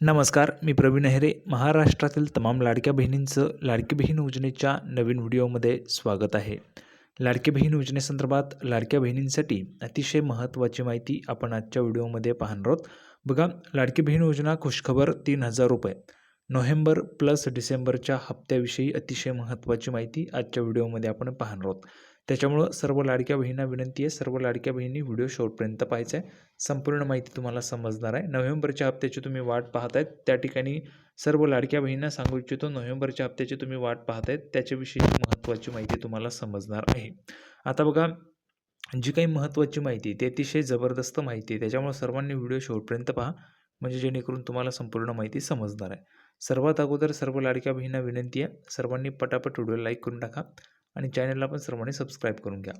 नमस्कार, मी प्रवीण अहेरे. महाराष्ट्रातील तमाम लाडक्या बहिणींचं लाडकी बहीण योजनेच्या नवीन व्हिडिओमध्ये स्वागत आहे. लाडकी बहीण योजनेसंदर्भात लाडक्या बहिणींसाठी अतिशय महत्त्वाची माहिती आपण आजच्या व्हिडिओमध्ये पाहणार आहोत. बघा, लाडकी बहीण योजना खुशखबर ₹3000 नोव्हेंबर प्लस डिसेंबरच्या हप्त्याविषयी अतिशय महत्त्वाची माहिती आजच्या व्हिडिओमध्ये आपण पाहणार आहोत. त्याच्यामुळं सर्व लाडक्या बहिणींना विनंती आहे, सर्व लाडक्या बहिणी व्हिडिओ शेवटपर्यंत पाहायचा आहे. संपूर्ण माहिती तुम्हाला समजणार आहे. नोव्हेंबरच्या हप्त्याची तुम्ही वाट पाहतायत, त्या ठिकाणी सर्व लाडक्या बहिणींना सांगू इच्छितो, नोव्हेंबरच्या हप्त्याची तुम्ही वाट पाहतायत त्याच्याविषयी महत्त्वाची माहिती तुम्हाला समजणार आहे. आता बघा, जी काही महत्त्वाची माहिती ती अतिशय जबरदस्त माहिती आहे, त्याच्यामुळे सर्वांनी व्हिडिओ शेवटपर्यंत पहा, म्हणजे जेणेकरून तुम्हाला संपूर्ण माहिती समजणार आहे. सर्वात अगोदर सर्व लाडक्या बहिणींना विनंती आहे, सर्वांनी पटापट व्हिडिओ लाईक करून टाका आणि चॅनलला पण सर्वांनी सबस्क्राईब करून घ्या.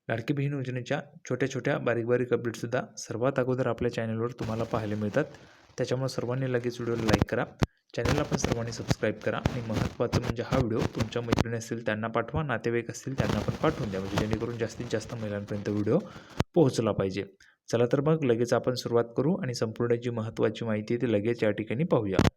लाडकी बहीण योजनेच्या छोट्या छोट्या बारीक बारीक अपडेटसुद्धा सर्वात अगोदर आपल्या चॅनलवर तुम्हाला पाहायला मिळतात. त्याच्यामुळे सर्वांनी लगेच व्हिडिओला लाईक करा, चॅनलला पण सर्वांनी सबस्क्राईब करा आणि महत्त्वाचं म्हणजे हा व्हिडिओ तुमच्या मैत्रिणी असतील त्यांना पाठवा, नातेवाईक असतील त्यांना पण पाठवून द्या, म्हणजे जेणेकरून जास्तीत जास्त महिलांपर्यंत व्हिडिओ पोहोचला पाहिजे. चला तर मग लगेच आपण सुरुवात करू आणि संपूर्ण जी महत्त्वाची माहिती आहे ती लगेच या ठिकाणी पाहूया.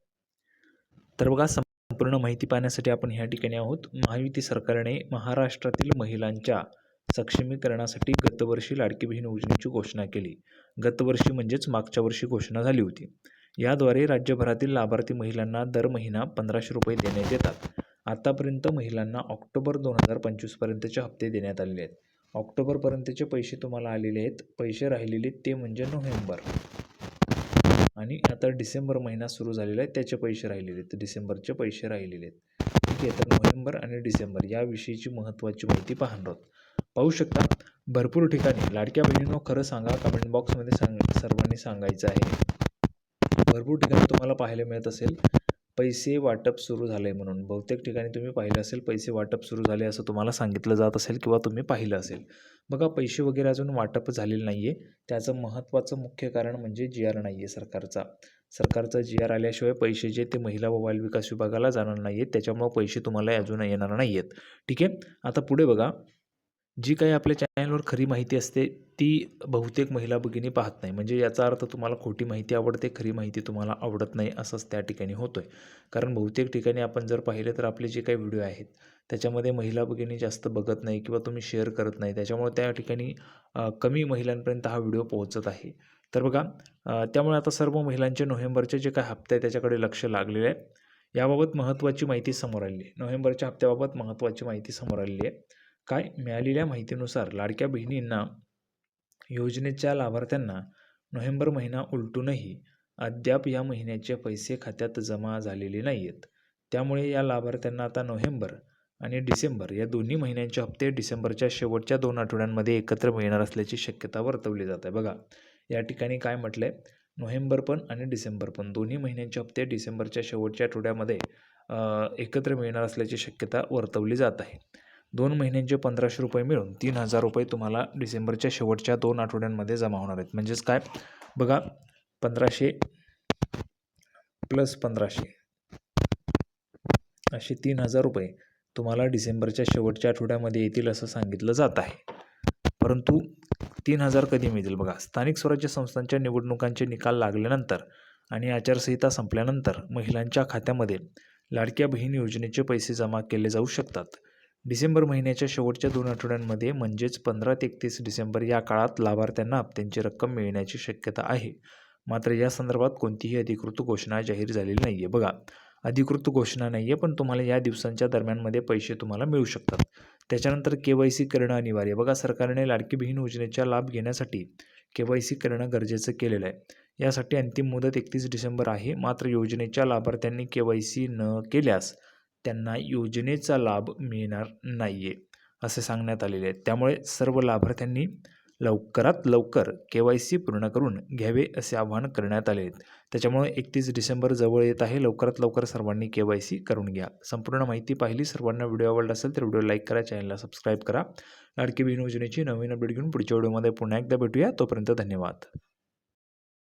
तर बघा, संपूर्ण माहिती पाहण्यासाठी आपण ह्या ठिकाणी आहोत. महायुती सरकारने महाराष्ट्रातील महिलांच्या सक्षमीकरणासाठी गतवर्षी लाडकी बहीण योजनेची घोषणा केली. गतवर्षी म्हणजेच मागच्या वर्षी घोषणा झाली होती. याद्वारे राज्यभरातील लाभार्थी महिलांना दर महिना ₹1500 देण्यात येतात. आतापर्यंत महिलांना ऑक्टोबर 2025 पर्यंतचे हप्ते देण्यात आलेले आहेत. ऑक्टोबरपर्यंतचे पैसे तुम्हाला आलेले आहेत. पैसे राहिलेले ते म्हणजे नोव्हेंबर आणि आता डिसेंबर महिना सुरू झालेला आहे, त्याचे पैसे राहिलेले आहेत. डिसेंबरचे पैसे राहिलेले आहेत. ठीक आहे, तर नोव्हेंबर आणि डिसेंबर याविषयीची महत्त्वाची माहिती पाहणार आहोत. पाहू शकता, भरपूर ठिकाणी लाडक्या बहिणींनो खरं सांगा, कमेंट बॉक्समध्ये सर्वांनी सांगायचं आहे. भरपूर ठिकाणी तुम्हाला पाहायला मिळत असेल पैसे वाटप सुरू झाले म्हणून. बहुतेक ठिकाणी तुम्ही पाहिलं असेल पैसे वाटप सुरू झाले असं तुम्हाला सांगितलं जात असेल किंवा तुम्ही पाहिलं असेल. बघा, पैसे वगैरे अजून वाटप झालेलं नाही आहे. त्याचं महत्त्वाचं मुख्य कारण म्हणजे GR नाही आहे सरकारचा GR आल्याशिवाय पैसे जे ते महिला व बालविकास विभागाला जाणार नाही आहेत. त्याच्यामुळं पैसे तुम्हाला अजून येणार नाही आहेत. ठीक आहे, आता पुढे बघा, जी काही आपल्या चॅनलवर खरी माहिती असते ती बहुतेक महिला भगिनी पाहत नाही. म्हणजे याचा अर्थ तुम्हाला खोटी माहिती आवडते, खरी माहिती तुम्हाला आवडत नाही असंच त्या ठिकाणी होतं आहे. कारण बहुतेक ठिकाणी आपण जर पाहिलं तर आपले जे काही व्हिडिओ आहेत त्याच्यामध्ये महिला भगिनी जास्त बघत नाही किंवा तुम्ही शेअर करत नाही. त्याच्यामुळे त्या ठिकाणी कमी महिलांपर्यंत हा व्हिडिओ पोहोचत आहे. तर बघा, त्यामुळे आता सर्व महिलांचे नोव्हेंबरचे जे काही हप्ते आहे त्याच्याकडे लक्ष लागलेले आहे. याबाबत महत्त्वाची माहिती समोर आलेली आहे. नोव्हेंबरच्या हप्त्याबाबत महत्त्वाची माहिती समोर आलेली आहे. काय, मिळालेल्या माहितीनुसार लाडक्या बहिणींना योजनेच्या लाभार्थ्यांना नोव्हेंबर महिना उलटूनही अद्याप या महिन्याचे पैसे खात्यात जमा झालेले नाही आहेत. त्यामुळे या लाभार्थ्यांना आता नोव्हेंबर आणि डिसेंबर या दोन्ही महिन्यांचे हप्ते डिसेंबरच्या शेवटच्या 2 आठवड्यांमध्ये एकत्र मिळणार असल्याची शक्यता वर्तवली जात आहे. बघा, या ठिकाणी काय म्हटलं आहे, नोव्हेंबर पण आणि डिसेंबर पण दोन्ही महिन्यांचे हप्ते डिसेंबरच्या शेवटच्या आठवड्यामध्ये एकत्र मिळणार असल्याची शक्यता वर्तवली जात आहे. 2 महिन्यांचे ₹1500 मिळून ₹3000 तुम्हाला डिसेंबरच्या शेवटच्या 2 आठवड्यांमध्ये जमा होणार आहेत. म्हणजेच काय, बघा, 1500 प्लस 1500 असे ₹3000 तुम्हाला डिसेंबरच्या शेवटच्या आठवड्यामध्ये येतील असं सांगितलं जात आहे. परंतु 3000 कधी मिळतील? बघा, स्थानिक स्वराज्य संस्थांच्या निवडणुकांचे निकाल लागल्यानंतर आणि आचारसंहिता संपल्यानंतर महिलांच्या खात्यामध्ये लाडक्या बहीण योजनेचे पैसे जमा केले जाऊ शकतात. डिसेंबर महिन्याच्या शेवटच्या 2 आठवड्यांमध्ये म्हणजेच 15 ते 31 डिसेंबर या काळात लाभार्थ्यांना हप्त्यांची रक्कम मिळण्याची शक्यता आहे. मात्र या संदर्भात कोणतीही अधिकृत घोषणा जाहीर झालेली नाही आहे. बघा, अधिकृत घोषणा नाही आहे, पण तुम्हाला या दिवसांच्या दरम्यानमध्ये पैसे तुम्हाला मिळू शकतात. त्याच्यानंतर KYC करणं अनिवार्य आहे. बघा, सरकारने लाडकी बहीण योजनेचा लाभ घेण्यासाठी KYC करणं गरजेचं केलेलं आहे. यासाठी अंतिम मुदत 31 डिसेंबर आहे. मात्र योजनेच्या लाभार्थ्यांनी KYC न केल्यास त्यांना योजनेचा लाभ मिळणार नाही आहे असे सांगण्यात आलेले आहे. त्यामुळे सर्व लाभार्थ्यांनी लवकरात लवकर KYC पूर्ण करून घ्यावे असे आवाहन करण्यात आले आहे. त्याच्यामुळे 31 डिसेंबर जवळ येत आहे. लवकरात लवकर सर्वांनी KYC करून घ्या. संपूर्ण माहिती पाहिली, सर्वांना व्हिडिओ आवडला असेल तर व्हिडिओ लाईक करा, चॅनलला सबस्क्राईब करा. लाडकी बहीण योजनेची नवीन अपडेट घेऊन पुढच्या व्हिडिओमध्ये पुन्हा एकदा भेटूया. तोपर्यंत धन्यवाद.